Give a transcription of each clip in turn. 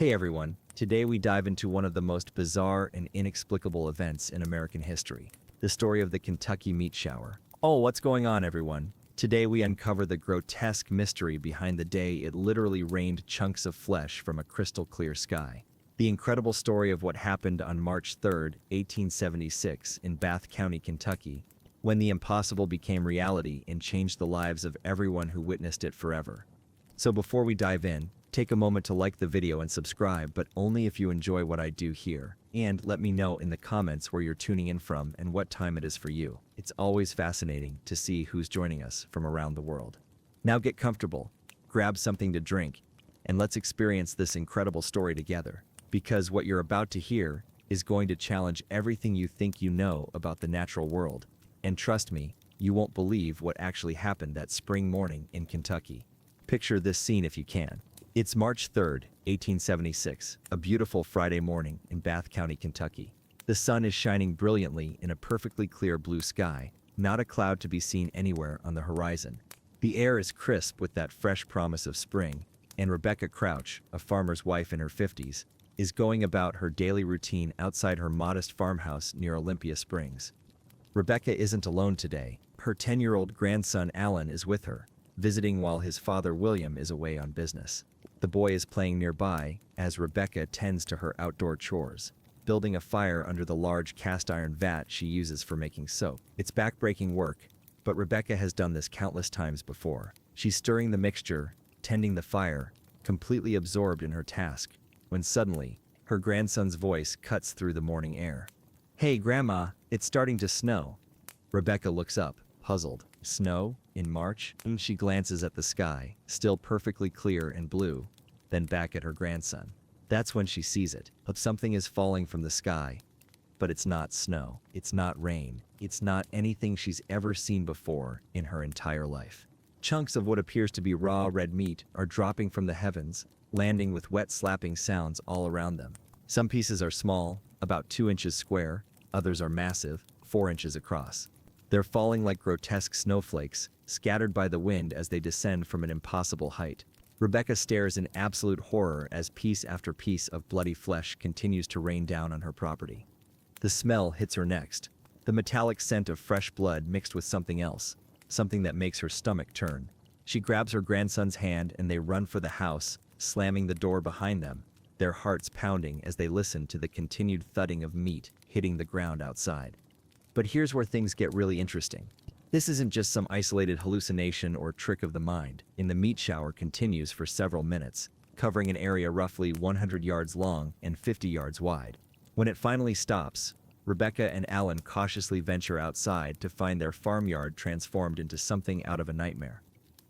Hey everyone, today we dive into one of the most bizarre and inexplicable events in American history, the story of the Kentucky meat shower. Oh, what's going on everyone? Today we uncover the grotesque mystery behind the day it literally rained chunks of flesh from a crystal clear sky. The incredible story of what happened on March 3, 1876 in Bath County, Kentucky, when the impossible became reality and changed the lives of everyone who witnessed it forever. So before we dive in, take a moment to like the video and subscribe, but only if you enjoy what I do here. And let me know in the comments where you're tuning in from and what time it is for you. It's always fascinating to see who's joining us from around the world. Now get comfortable, grab something to drink, and let's experience this incredible story together. Because what you're about to hear is going to challenge everything you think you know about the natural world. And trust me, you won't believe what actually happened that spring morning in Kentucky. Picture this scene if you can. It's March 3, 1876, a beautiful Friday morning in Bath County, Kentucky. The sun is shining brilliantly in a perfectly clear blue sky, not a cloud to be seen anywhere on the horizon. The air is crisp with that fresh promise of spring, and Rebecca Crouch, a farmer's wife in her 50s, is going about her daily routine outside her modest farmhouse near Olympia Springs. Rebecca isn't alone today. Her 10-year-old grandson Alan is with her, visiting while his father William is away on business. The boy is playing nearby as Rebecca tends to her outdoor chores, building a fire under the large cast-iron vat she uses for making soap. It's back-breaking work, but Rebecca has done this countless times before. She's stirring the mixture, tending the fire, completely absorbed in her task, when suddenly, her grandson's voice cuts through the morning air. "Hey, Grandma, it's starting to snow." Rebecca looks up, puzzled. Snow? In March? She glances at the sky, still perfectly clear and blue, then back at her grandson. That's when she sees it. Something is falling from the sky. But it's not snow. It's not rain. It's not anything she's ever seen before in her entire life. Chunks of what appears to be raw red meat are dropping from the heavens, landing with wet slapping sounds all around them. Some pieces are small, about 2 inches square, others are massive, 4 inches across. They're falling like grotesque snowflakes, scattered by the wind as they descend from an impossible height. Rebecca stares in absolute horror as piece after piece of bloody flesh continues to rain down on her property. The smell hits her next, the metallic scent of fresh blood mixed with something else, something that makes her stomach turn. She grabs her grandson's hand and they run for the house, slamming the door behind them, their hearts pounding as they listen to the continued thudding of meat hitting the ground outside. But here's where things get really interesting. This isn't just some isolated hallucination or trick of the mind. The meat shower continues for several minutes, covering an area roughly 100 yards long and 50 yards wide. When it finally stops, Rebecca and Alan cautiously venture outside to find their farmyard transformed into something out of a nightmare.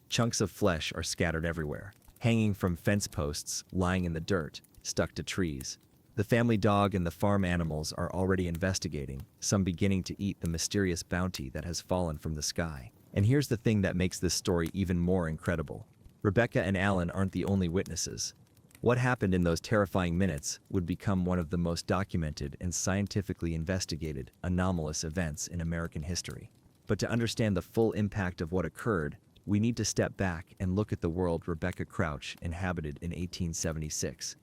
Chunks of flesh are scattered everywhere, hanging from fence posts, lying in the dirt, stuck to trees. The family dog and the farm animals are already investigating, some beginning to eat the mysterious bounty that has fallen from the sky. And here's the thing that makes this story even more incredible. Rebecca and Alan aren't the only witnesses. What happened in those terrifying minutes would become one of the most documented and scientifically investigated anomalous events in American history. But to understand the full impact of what occurred, we need to step back and look at the world Rebecca Crouch inhabited in 1876.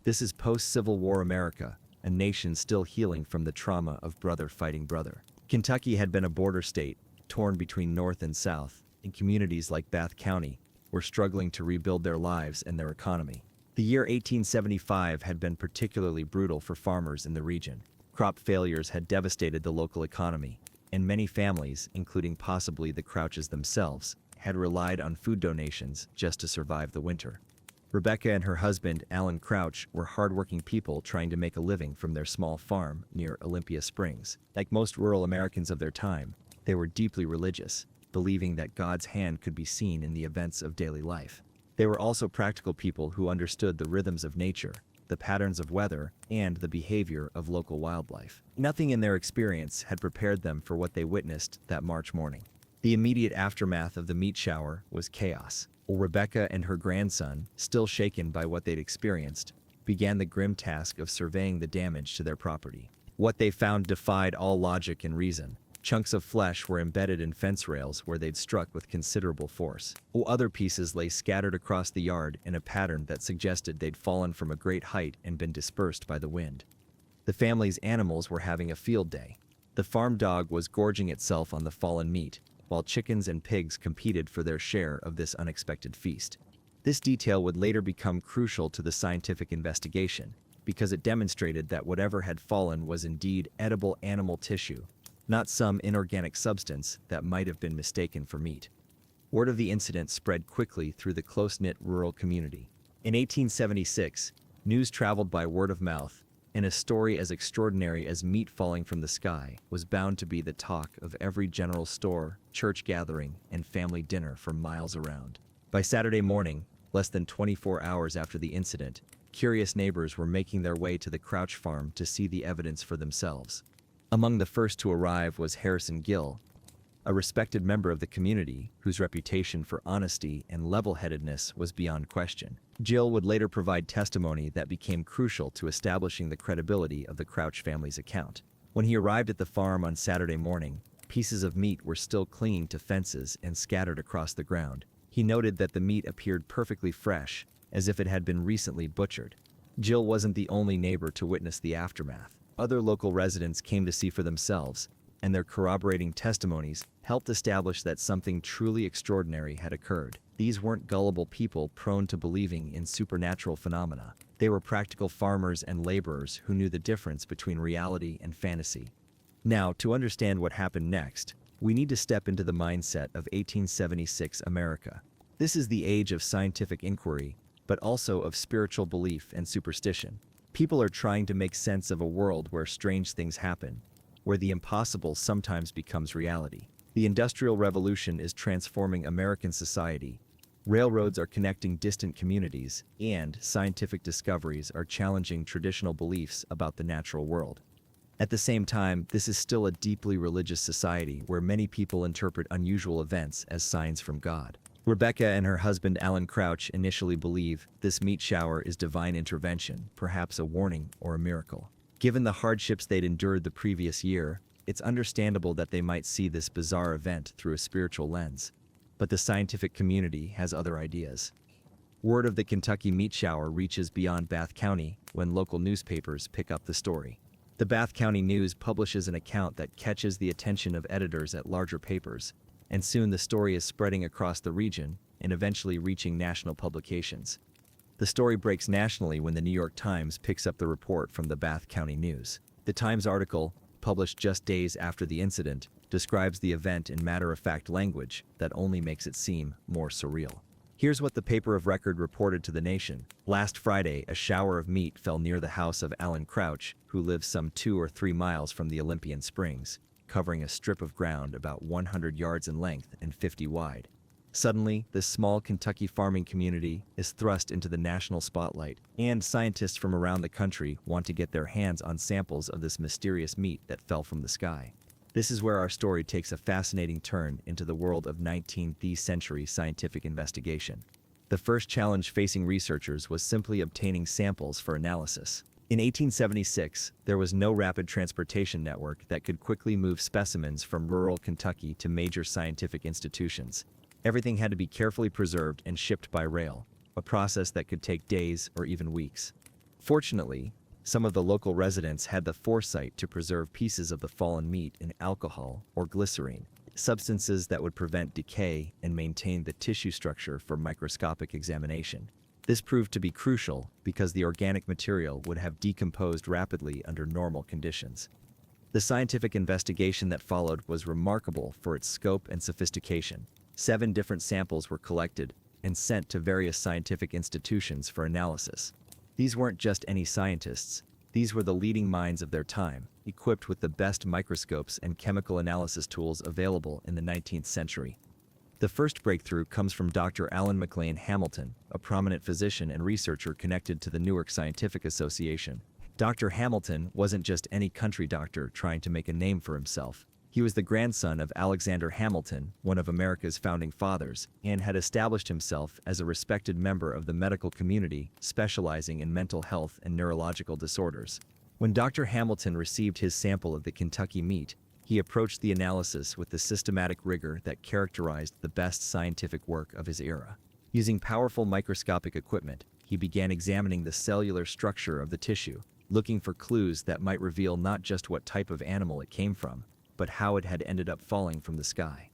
This is post-Civil War America, a nation still healing from the trauma of brother fighting brother. Kentucky had been a border state, torn between North and South, and communities like Bath County were struggling to rebuild their lives and their economy. The year 1875 had been particularly brutal for farmers in the region. Crop failures had devastated the local economy, and many families, including possibly the Crouches themselves, had relied on food donations just to survive the winter. Rebecca and her husband, Alan Crouch, were hardworking people trying to make a living from their small farm near Olympia Springs. Like most rural Americans of their time, they were deeply religious, believing that God's hand could be seen in the events of daily life. They were also practical people who understood the rhythms of nature, the patterns of weather, and the behavior of local wildlife. Nothing in their experience had prepared them for what they witnessed that March morning. The immediate aftermath of the meat shower was chaos. Rebecca and her grandson, still shaken by what they'd experienced, began the grim task of surveying the damage to their property. What they found defied all logic and reason. Chunks of flesh were embedded in fence rails where they'd struck with considerable force. Other pieces lay scattered across the yard in a pattern that suggested they'd fallen from a great height and been dispersed by the wind. The family's animals were having a field day. The farm dog was gorging itself on the fallen meat, while chickens and pigs competed for their share of this unexpected feast. This detail would later become crucial to the scientific investigation, because it demonstrated that whatever had fallen was indeed edible animal tissue, not some inorganic substance that might have been mistaken for meat. Word of the incident spread quickly through the close-knit rural community. In 1876, news traveled by word of mouth, and a story as extraordinary as meat falling from the sky was bound to be the talk of every general store, church gathering, and family dinner for miles around. By Saturday morning, less than 24 hours after the incident, curious neighbors were making their way to the Crouch farm to see the evidence for themselves. Among the first to arrive was Harrison Gill, a respected member of the community whose reputation for honesty and level-headedness was beyond question. Gill would later provide testimony that became crucial to establishing the credibility of the Crouch family's account. When he arrived at the farm on Saturday morning, pieces of meat were still clinging to fences and scattered across the ground. He noted that the meat appeared perfectly fresh, as if it had been recently butchered. Gill wasn't the only neighbor to witness the aftermath. Other local residents came to see for themselves, and their corroborating testimonies helped establish that something truly extraordinary had occurred. These weren't gullible people prone to believing in supernatural phenomena. They were practical farmers and laborers who knew the difference between reality and fantasy. Now, to understand what happened next, we need to step into the mindset of 1876 America. This is the age of scientific inquiry, but also of spiritual belief and superstition. People are trying to make sense of a world where strange things happen, where the impossible sometimes becomes reality. The Industrial Revolution is transforming American society. Railroads are connecting distant communities, and scientific discoveries are challenging traditional beliefs about the natural world. At the same time, this is still a deeply religious society where many people interpret unusual events as signs from God. Rebecca and her husband Alan Crouch initially believe this meat shower is divine intervention, perhaps a warning or a miracle. Given the hardships they'd endured the previous year, it's understandable that they might see this bizarre event through a spiritual lens. But the scientific community has other ideas. Word of the Kentucky meat shower reaches beyond Bath County when local newspapers pick up the story. The Bath County News publishes an account that catches the attention of editors at larger papers, and soon the story is spreading across the region and eventually reaching national publications. The story breaks nationally when the New York Times picks up the report from the Bath County News. The Times article, published just days after the incident, describes the event in matter-of-fact language that only makes it seem more surreal. Here's what the paper of record reported to the nation. Last Friday, a shower of meat fell near the house of Alan Crouch, who lives some 2 or 3 miles from the Olympian Springs, covering a strip of ground about 100 yards in length and 50 wide. Suddenly, this small Kentucky farming community is thrust into the national spotlight, and scientists from around the country want to get their hands on samples of this mysterious meat that fell from the sky. This is where our story takes a fascinating turn into the world of 19th century scientific investigation. The first challenge facing researchers was simply obtaining samples for analysis. In 1876, there was no rapid transportation network that could quickly move specimens from rural Kentucky to major scientific institutions. Everything had to be carefully preserved and shipped by rail, a process that could take days or even weeks. Fortunately, some of the local residents had the foresight to preserve pieces of the fallen meat in alcohol or glycerine, substances that would prevent decay and maintain the tissue structure for microscopic examination. This proved to be crucial because the organic material would have decomposed rapidly under normal conditions. The scientific investigation that followed was remarkable for its scope and sophistication. 7 different samples were collected and sent to various scientific institutions for analysis. These weren't just any scientists. These were the leading minds of their time, equipped with the best microscopes and chemical analysis tools available in the 19th century. The first breakthrough comes from Dr. Allen McLean Hamilton, a prominent physician and researcher connected to the Newark Scientific Association. Dr. Hamilton wasn't just any country doctor trying to make a name for himself. He was the grandson of Alexander Hamilton, one of America's founding fathers, and had established himself as a respected member of the medical community, specializing in mental health and neurological disorders. When Dr. Hamilton received his sample of the Kentucky meat, He approached the analysis with the systematic rigor that characterized the best scientific work of his era. Using powerful microscopic equipment, he began examining the cellular structure of the tissue, looking for clues that might reveal not just what type of animal it came from, but how it had ended up falling from the sky.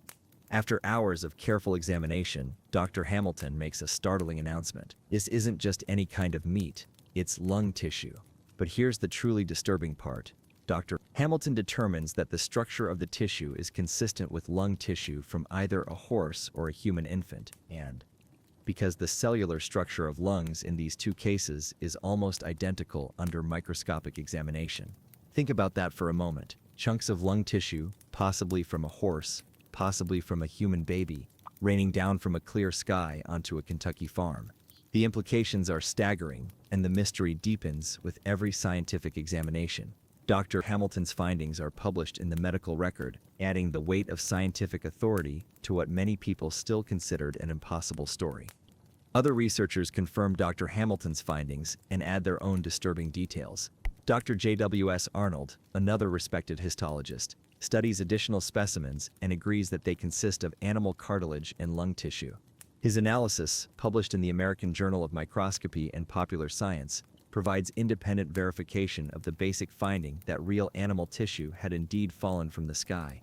After hours of careful examination, Dr. Hamilton makes a startling announcement. This isn't just any kind of meat, it's lung tissue. But here's the truly disturbing part. Dr. Hamilton determines that the structure of the tissue is consistent with lung tissue from either a horse or a human infant, and because the cellular structure of lungs in these two cases is almost identical under microscopic examination. Think about that for a moment. Chunks of lung tissue, possibly from a horse, possibly from a human baby, raining down from a clear sky onto a Kentucky farm. The implications are staggering, and the mystery deepens with every scientific examination. Dr. Hamilton's findings are published in the medical record, adding the weight of scientific authority to what many people still considered an impossible story. Other researchers confirm Dr. Hamilton's findings and add their own disturbing details. Dr. J.W.S. Arnold, another respected histologist, studies additional specimens and agrees that they consist of animal cartilage and lung tissue. His analysis, published in the American Journal of Microscopy and Popular Science, provides independent verification of the basic finding that real animal tissue had indeed fallen from the sky.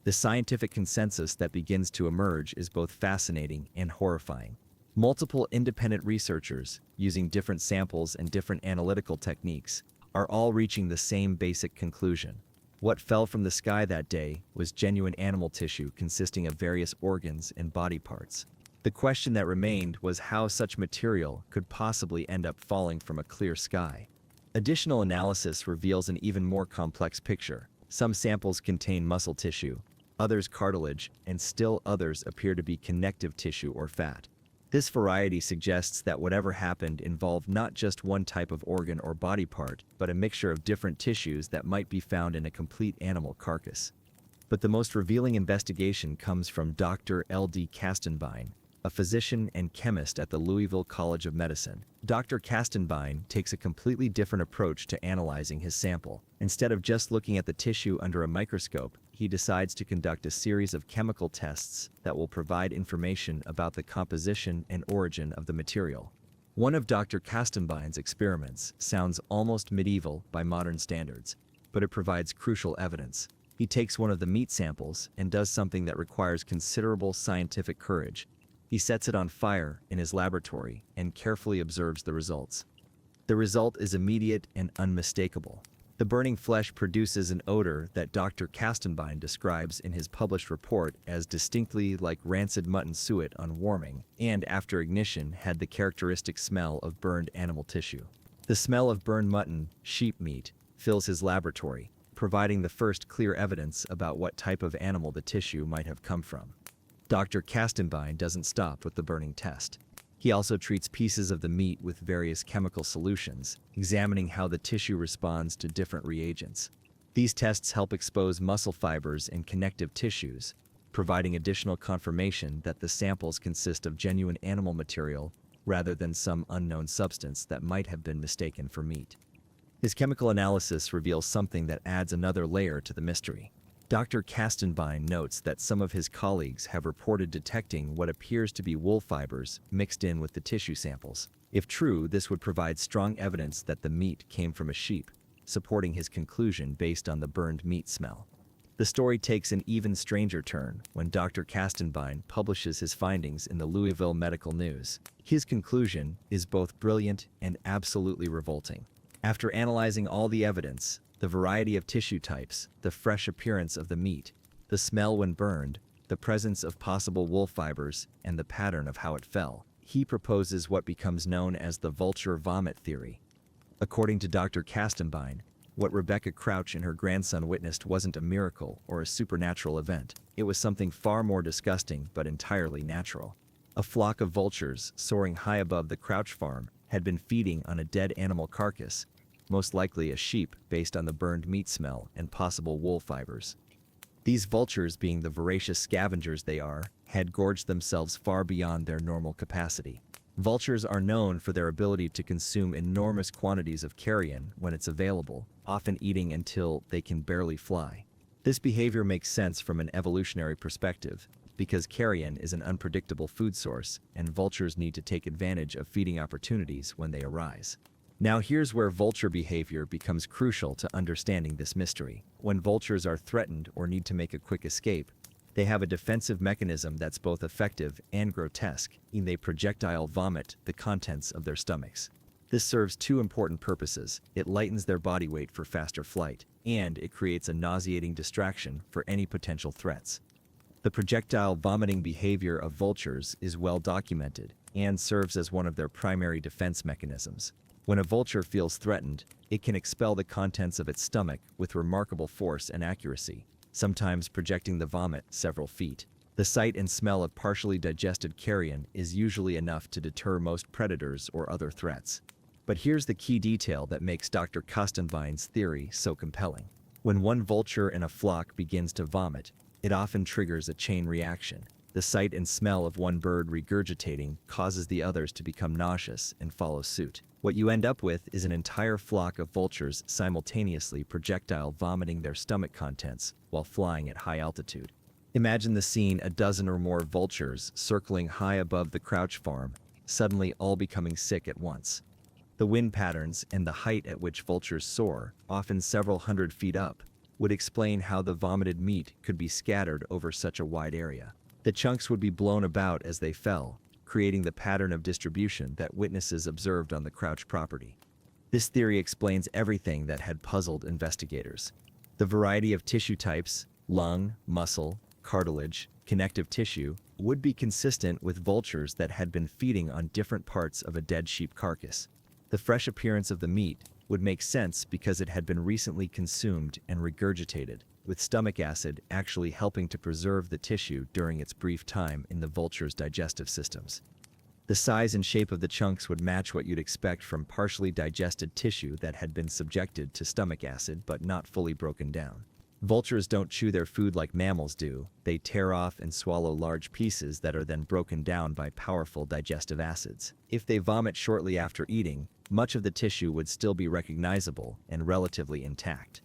The scientific consensus that begins to emerge is both fascinating and horrifying. Multiple independent researchers, using different samples and different analytical techniques, are all reaching the same basic conclusion. What fell from the sky that day was genuine animal tissue consisting of various organs and body parts. The question that remained was how such material could possibly end up falling from a clear sky. Additional analysis reveals an even more complex picture. Some samples contain muscle tissue, others cartilage, and still others appear to be connective tissue or fat. This variety suggests that whatever happened involved not just one type of organ or body part, but a mixture of different tissues that might be found in a complete animal carcass. But the most revealing investigation comes from Dr. L.D. Kastenbein, a physician and chemist at the Louisville College of Medicine. Dr. Kastenbein takes a completely different approach to analyzing his sample. Instead of just looking at the tissue under a microscope, he decides to conduct a series of chemical tests that will provide information about the composition and origin of the material. One of Dr. Kastenbein's experiments sounds almost medieval by modern standards, but it provides crucial evidence. He takes one of the meat samples and does something that requires considerable scientific courage. He sets it on fire in his laboratory and carefully observes the results. The result is immediate and unmistakable. The burning flesh produces an odor that Dr. Kastenbein describes in his published report as distinctly like rancid mutton suet on warming, and after ignition had the characteristic smell of burned animal tissue. The smell of burned mutton, sheep meat, fills his laboratory, providing the first clear evidence about what type of animal the tissue might have come from. Dr. Kastenbein doesn't stop with the burning test. He also treats pieces of the meat with various chemical solutions, examining how the tissue responds to different reagents. These tests help expose muscle fibers and connective tissues, providing additional confirmation that the samples consist of genuine animal material rather than some unknown substance that might have been mistaken for meat. His chemical analysis reveals something that adds another layer to the mystery. Dr. Kastenbein notes that some of his colleagues have reported detecting what appears to be wool fibers mixed in with the tissue samples. If true, this would provide strong evidence that the meat came from a sheep, supporting his conclusion based on the burned meat smell. The story takes an even stranger turn when Dr. Kastenbein publishes his findings in the Louisville Medical News. His conclusion is both brilliant and absolutely revolting. After analyzing all the evidence, the variety of tissue types, the fresh appearance of the meat, the smell when burned, the presence of possible wool fibers, and the pattern of how it fell, he proposes what becomes known as the vulture vomit theory. According to Dr. Kastenbein, what Rebecca Crouch and her grandson witnessed wasn't a miracle or a supernatural event. It was something far more disgusting but entirely natural. A flock of vultures, soaring high above the Crouch farm, had been feeding on a dead animal carcass, most likely a sheep based on the burned meat smell and possible wool fibers. These vultures, being the voracious scavengers they are, had gorged themselves far beyond their normal capacity. Vultures are known for their ability to consume enormous quantities of carrion when it's available, often eating until they can barely fly. This behavior makes sense from an evolutionary perspective, because carrion is an unpredictable food source, and vultures need to take advantage of feeding opportunities when they arise. Now here's where vulture behavior becomes crucial to understanding this mystery. When vultures are threatened or need to make a quick escape, they have a defensive mechanism that's both effective and grotesque, and they projectile vomit the contents of their stomachs. This serves two important purposes. It lightens their body weight for faster flight, and it creates a nauseating distraction for any potential threats. The projectile vomiting behavior of vultures is well documented and serves as one of their primary defense mechanisms. When a vulture feels threatened, it can expel the contents of its stomach with remarkable force and accuracy, sometimes projecting the vomit several feet. The sight and smell of partially digested carrion is usually enough to deter most predators or other threats. But here's the key detail that makes Dr. Kastenbein's theory so compelling. When one vulture in a flock begins to vomit, it often triggers a chain reaction. The sight and smell of one bird regurgitating causes the others to become nauseous and follow suit. What you end up with is an entire flock of vultures simultaneously projectile vomiting their stomach contents while flying at high altitude. Imagine the scene: a dozen or more vultures circling high above the crouch farm, suddenly all becoming sick at once. The wind patterns and the height at which vultures soar, often several hundred feet up, would explain how the vomited meat could be scattered over such a wide area. The chunks would be blown about as they fell, creating the pattern of distribution that witnesses observed on the crouch property. This theory explains everything that had puzzled investigators. The variety of tissue types, lung, muscle, cartilage, connective tissue, would be consistent with vultures that had been feeding on different parts of a dead sheep carcass. The fresh appearance of the meat would make sense because it had been recently consumed and regurgitated, with stomach acid actually helping to preserve the tissue during its brief time in the vulture's digestive systems. The size and shape of the chunks would match what you'd expect from partially digested tissue that had been subjected to stomach acid but not fully broken down. Vultures don't chew their food like mammals do. They tear off and swallow large pieces that are then broken down by powerful digestive acids. If they vomit shortly after eating, much of the tissue would still be recognizable and relatively intact.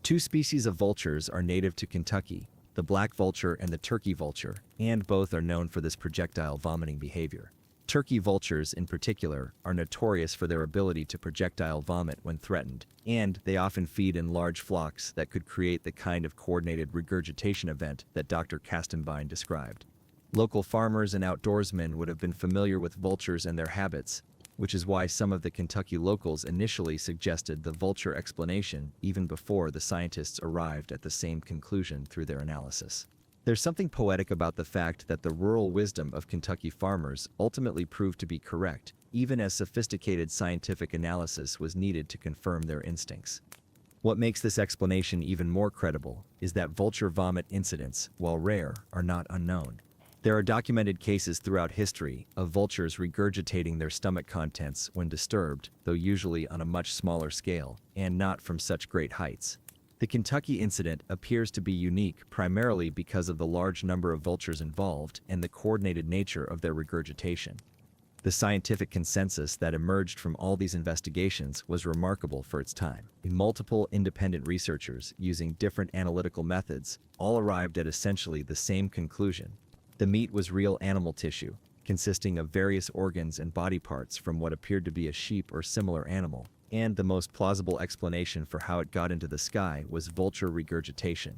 Two species of vultures are native to Kentucky, the black vulture and the turkey vulture, and both are known for this projectile vomiting behavior. Turkey vultures, in particular, are notorious for their ability to projectile vomit when threatened, and they often feed in large flocks that could create the kind of coordinated regurgitation event that Dr. Kastenbein described. Local farmers and outdoorsmen would have been familiar with vultures and their habits, which is why some of the Kentucky locals initially suggested the vulture explanation even before the scientists arrived at the same conclusion through their analysis. There's something poetic about the fact that the rural wisdom of Kentucky farmers ultimately proved to be correct, even as sophisticated scientific analysis was needed to confirm their instincts. What makes this explanation even more credible is that vulture vomit incidents, while rare, are not unknown. There are documented cases throughout history of vultures regurgitating their stomach contents when disturbed, though usually on a much smaller scale, and not from such great heights. The Kentucky incident appears to be unique primarily because of the large number of vultures involved and the coordinated nature of their regurgitation. The scientific consensus that emerged from all these investigations was remarkable for its time. Multiple independent researchers, using different analytical methods, all arrived at essentially the same conclusion. The meat was real animal tissue, consisting of various organs and body parts from what appeared to be a sheep or similar animal, and the most plausible explanation for how it got into the sky was vulture regurgitation.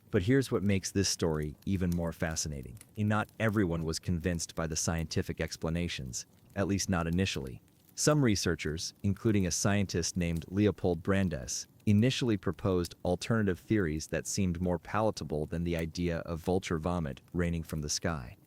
But here's what makes this story even more fascinating. Not everyone was convinced by the scientific explanations, at least not initially. Some researchers, including a scientist named Leopold Brandes, initially proposed alternative theories that seemed more palatable than the idea of vulture vomit raining from the sky.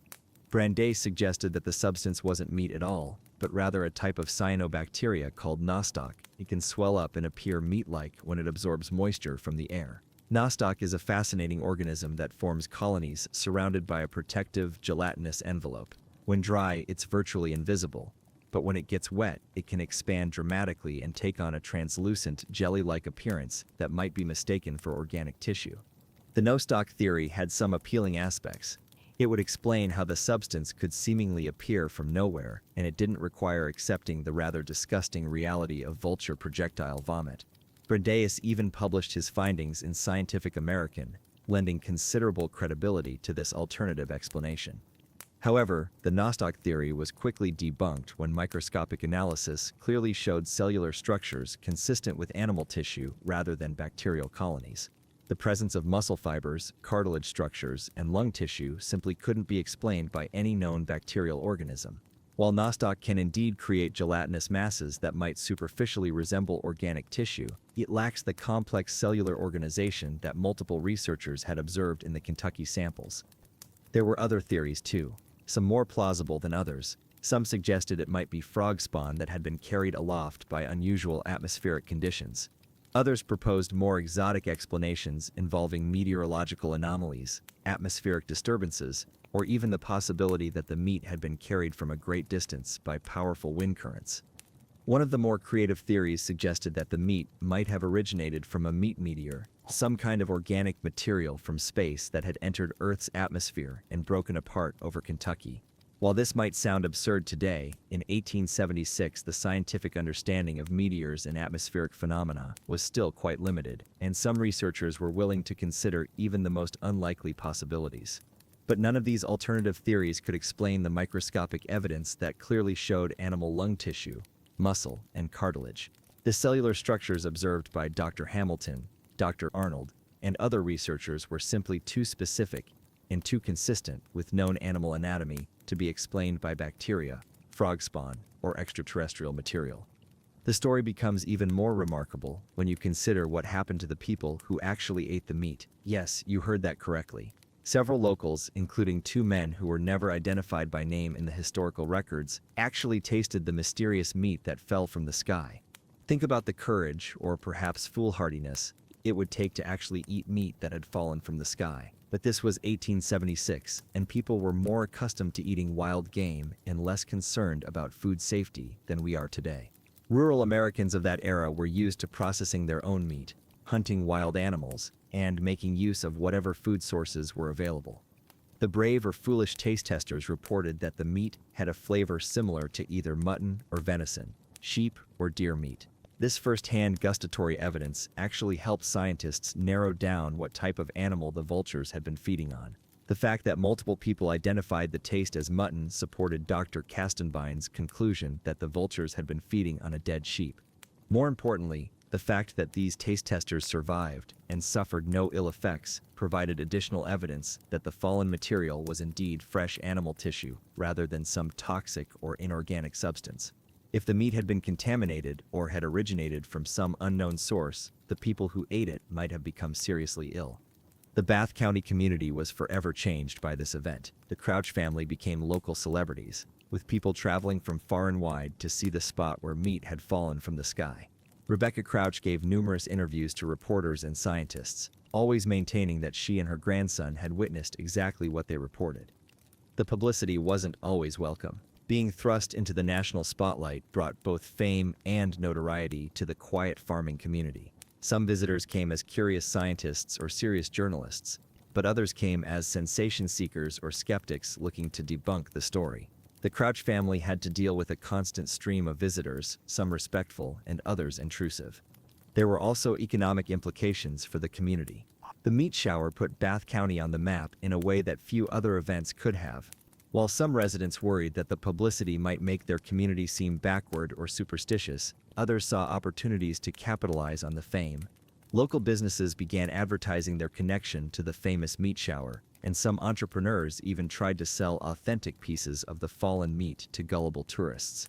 Brandes suggested that the substance wasn't meat at all, but rather a type of cyanobacteria called nostoc. It can swell up and appear meat-like when it absorbs moisture from the air. Nostoc is a fascinating organism that forms colonies surrounded by a protective, gelatinous envelope. When dry, it's virtually invisible, but when it gets wet, it can expand dramatically and take on a translucent, jelly-like appearance that might be mistaken for organic tissue. The nostoc theory had some appealing aspects. It would explain how the substance could seemingly appear from nowhere, and it didn't require accepting the rather disgusting reality of vulture projectile vomit. Bredeus even published his findings in Scientific American, lending considerable credibility to this alternative explanation. However, the Nostoc theory was quickly debunked when microscopic analysis clearly showed cellular structures consistent with animal tissue rather than bacterial colonies. The presence of muscle fibers, cartilage structures, and lung tissue simply couldn't be explained by any known bacterial organism. While Nostoc can indeed create gelatinous masses that might superficially resemble organic tissue, it lacks the complex cellular organization that multiple researchers had observed in the Kentucky samples. There were other theories too, some more plausible than others. Some suggested it might be frog spawn that had been carried aloft by unusual atmospheric conditions. Others proposed more exotic explanations involving meteorological anomalies, atmospheric disturbances, or even the possibility that the meat had been carried from a great distance by powerful wind currents. One of the more creative theories suggested that the meat might have originated from a meat meteor, some kind of organic material from space that had entered Earth's atmosphere and broken apart over Kentucky. While this might sound absurd today, in 1876 the scientific understanding of meteors and atmospheric phenomena was still quite limited, and some researchers were willing to consider even the most unlikely possibilities. But none of these alternative theories could explain the microscopic evidence that clearly showed animal lung tissue, muscle, and cartilage. The cellular structures observed by Dr. Hamilton, Dr. Arnold, and other researchers were simply too specific and too consistent with known animal anatomy to be explained by bacteria, frog spawn, or extraterrestrial material. The story becomes even more remarkable when you consider what happened to the people who actually ate the meat. Yes, you heard that correctly. Several locals, including two men who were never identified by name in the historical records, actually tasted the mysterious meat that fell from the sky. Think about the courage, or perhaps foolhardiness, it would take to actually eat meat that had fallen from the sky. But this was 1876, and people were more accustomed to eating wild game and less concerned about food safety than we are today. Rural Americans of that era were used to processing their own meat, hunting wild animals, and making use of whatever food sources were available. The brave or foolish taste testers reported that the meat had a flavor similar to either mutton or venison, sheep or deer meat. This first-hand gustatory evidence actually helped scientists narrow down what type of animal the vultures had been feeding on. The fact that multiple people identified the taste as mutton supported Dr. Castenbein's conclusion that the vultures had been feeding on a dead sheep. More importantly, the fact that these taste testers survived and suffered no ill effects provided additional evidence that the fallen material was indeed fresh animal tissue rather than some toxic or inorganic substance. If the meat had been contaminated or had originated from some unknown source, the people who ate it might have become seriously ill. The Bath County community was forever changed by this event. The Crouch family became local celebrities, with people traveling from far and wide to see the spot where meat had fallen from the sky. Rebecca Crouch gave numerous interviews to reporters and scientists, always maintaining that she and her grandson had witnessed exactly what they reported. The publicity wasn't always welcome. Being thrust into the national spotlight brought both fame and notoriety to the quiet farming community. Some visitors came as curious scientists or serious journalists, but others came as sensation seekers or skeptics looking to debunk the story. The Crouch family had to deal with a constant stream of visitors, some respectful and others intrusive. There were also economic implications for the community. The meat shower put Bath County on the map in a way that few other events could have. While some residents worried that the publicity might make their community seem backward or superstitious, others saw opportunities to capitalize on the fame. Local businesses began advertising their connection to the famous meat shower, and some entrepreneurs even tried to sell authentic pieces of the fallen meat to gullible tourists.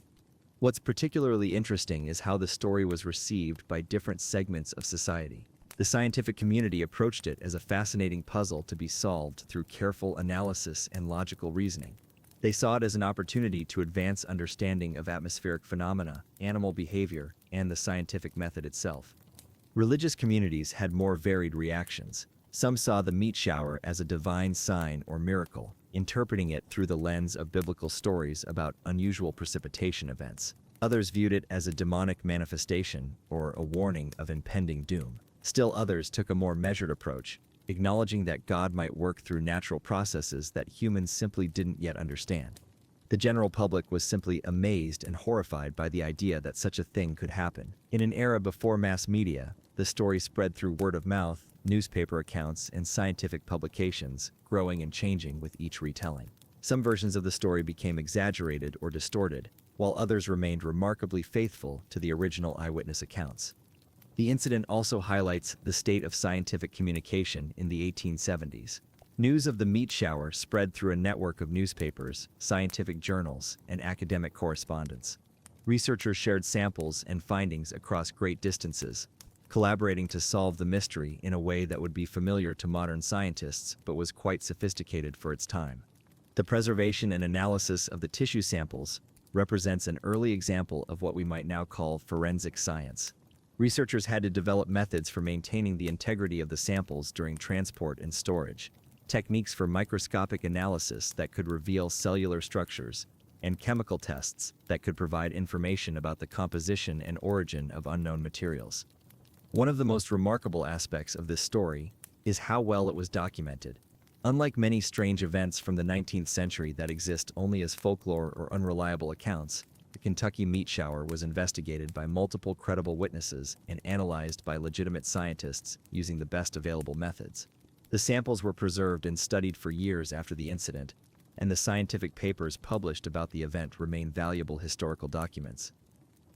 What's particularly interesting is how the story was received by different segments of society. The scientific community approached it as a fascinating puzzle to be solved through careful analysis and logical reasoning. They saw it as an opportunity to advance understanding of atmospheric phenomena, animal behavior, and the scientific method itself. Religious communities had more varied reactions. Some saw the meat shower as a divine sign or miracle, interpreting it through the lens of biblical stories about unusual precipitation events. Others viewed it as a demonic manifestation or a warning of impending doom. Still others took a more measured approach, acknowledging that God might work through natural processes that humans simply didn't yet understand. The general public was simply amazed and horrified by the idea that such a thing could happen. In an era before mass media, the story spread through word of mouth, newspaper accounts, and scientific publications, growing and changing with each retelling. Some versions of the story became exaggerated or distorted, while others remained remarkably faithful to the original eyewitness accounts. The incident also highlights the state of scientific communication in the 1870s. News of the meat shower spread through a network of newspapers, scientific journals, and academic correspondence. Researchers shared samples and findings across great distances, collaborating to solve the mystery in a way that would be familiar to modern scientists but was quite sophisticated for its time. The preservation and analysis of the tissue samples represents an early example of what we might now call forensic science. Researchers had to develop methods for maintaining the integrity of the samples during transport and storage, techniques for microscopic analysis that could reveal cellular structures, and chemical tests that could provide information about the composition and origin of unknown materials. One of the most remarkable aspects of this story is how well it was documented. Unlike many strange events from the 19th century that exist only as folklore or unreliable accounts, the Kentucky meat shower was investigated by multiple credible witnesses and analyzed by legitimate scientists using the best available methods. The samples were preserved and studied for years after the incident, and the scientific papers published about the event remain valuable historical documents.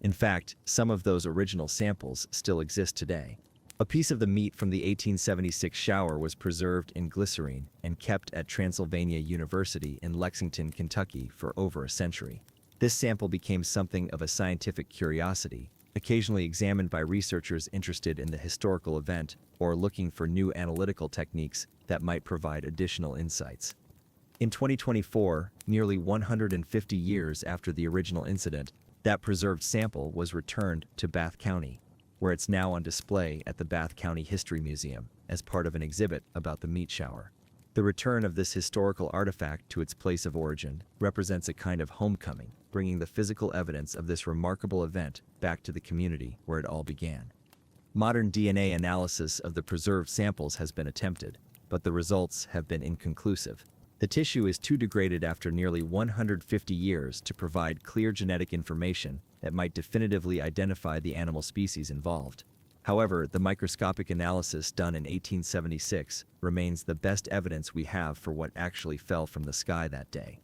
In fact, some of those original samples still exist today. A piece of the meat from the 1876 shower was preserved in glycerine and kept at Transylvania University in Lexington, Kentucky for over a century. This sample became something of a scientific curiosity, occasionally examined by researchers interested in the historical event or looking for new analytical techniques that might provide additional insights. In 2024, nearly 150 years after the original incident, that preserved sample was returned to Bath County, where it's now on display at the Bath County History Museum as part of an exhibit about the meat shower. The return of this historical artifact to its place of origin represents a kind of homecoming, bringing the physical evidence of this remarkable event back to the community where it all began. Modern DNA analysis of the preserved samples has been attempted, but the results have been inconclusive. The tissue is too degraded after nearly 150 years to provide clear genetic information that might definitively identify the animal species involved. However, the microscopic analysis done in 1876 remains the best evidence we have for what actually fell from the sky that day.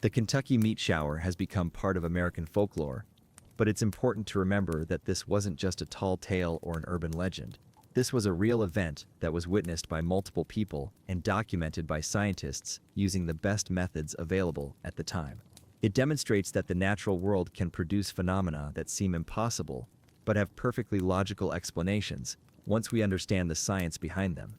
The Kentucky meat shower has become part of American folklore, but it's important to remember that this wasn't just a tall tale or an urban legend. This was a real event that was witnessed by multiple people and documented by scientists using the best methods available at the time. It demonstrates that the natural world can produce phenomena that seem impossible, but have perfectly logical explanations once we understand the science behind them.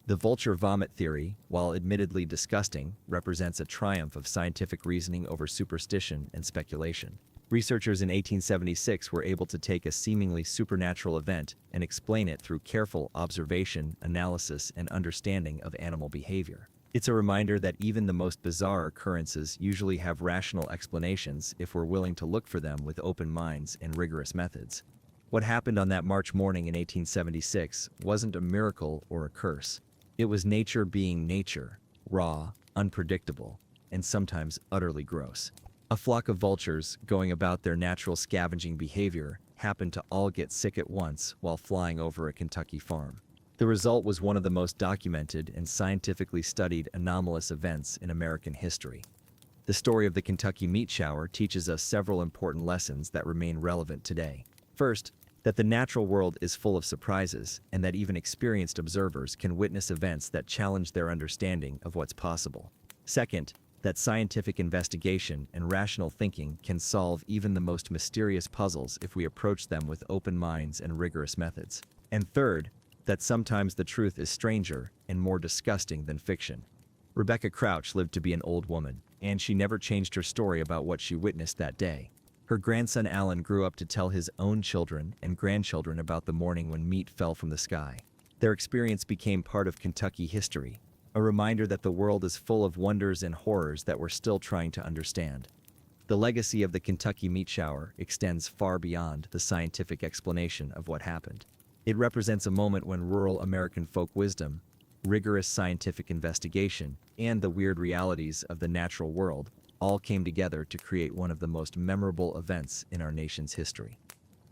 The vulture vomit theory, while admittedly disgusting, represents a triumph of scientific reasoning over superstition and speculation. Researchers in 1876 were able to take a seemingly supernatural event and explain it through careful observation, analysis, and understanding of animal behavior. It's a reminder that even the most bizarre occurrences usually have rational explanations if we're willing to look for them with open minds and rigorous methods. What happened on that March morning in 1876 wasn't a miracle or a curse. It was nature being nature, raw, unpredictable, and sometimes utterly gross. A flock of vultures, going about their natural scavenging behavior, happened to all get sick at once while flying over a Kentucky farm. The result was one of the most documented and scientifically studied anomalous events in American history. The story of the Kentucky meat shower teaches us several important lessons that remain relevant today. First, that the natural world is full of surprises, and that even experienced observers can witness events that challenge their understanding of what's possible. Second, that scientific investigation and rational thinking can solve even the most mysterious puzzles if we approach them with open minds and rigorous methods. And third, that sometimes the truth is stranger and more disgusting than fiction. Rebecca Crouch lived to be an old woman, and she never changed her story about what she witnessed that day. Her grandson Alan grew up to tell his own children and grandchildren about the morning when meat fell from the sky. Their experience became part of Kentucky history, a reminder that the world is full of wonders and horrors that we're still trying to understand. The legacy of the Kentucky meat shower extends far beyond the scientific explanation of what happened. It represents a moment when rural American folk wisdom, rigorous scientific investigation, and the weird realities of the natural world all came together to create one of the most memorable events in our nation's history.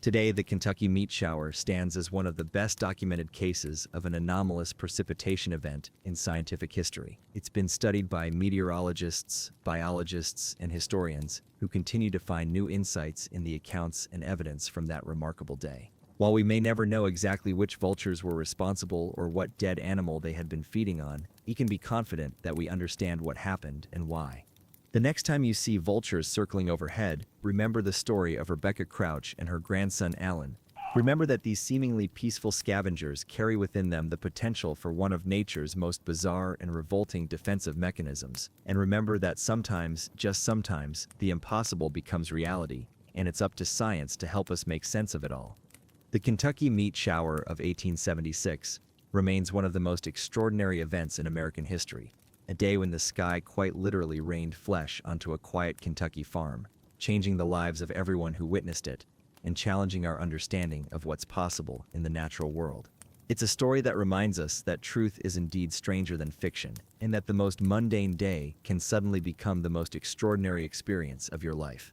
Today, the Kentucky meat shower stands as one of the best documented cases of an anomalous precipitation event in scientific history. It's been studied by meteorologists, biologists, and historians who continue to find new insights in the accounts and evidence from that remarkable day. While we may never know exactly which vultures were responsible or what dead animal they had been feeding on, we can be confident that we understand what happened and why. The next time you see vultures circling overhead, remember the story of Rebecca Crouch and her grandson Alan. Remember that these seemingly peaceful scavengers carry within them the potential for one of nature's most bizarre and revolting defensive mechanisms. And remember that sometimes, just sometimes, the impossible becomes reality, and it's up to science to help us make sense of it all. The Kentucky meat shower of 1876 remains one of the most extraordinary events in American history. A day when the sky quite literally rained flesh onto a quiet Kentucky farm, changing the lives of everyone who witnessed it, and challenging our understanding of what's possible in the natural world. It's a story that reminds us that truth is indeed stranger than fiction, and that the most mundane day can suddenly become the most extraordinary experience of your life.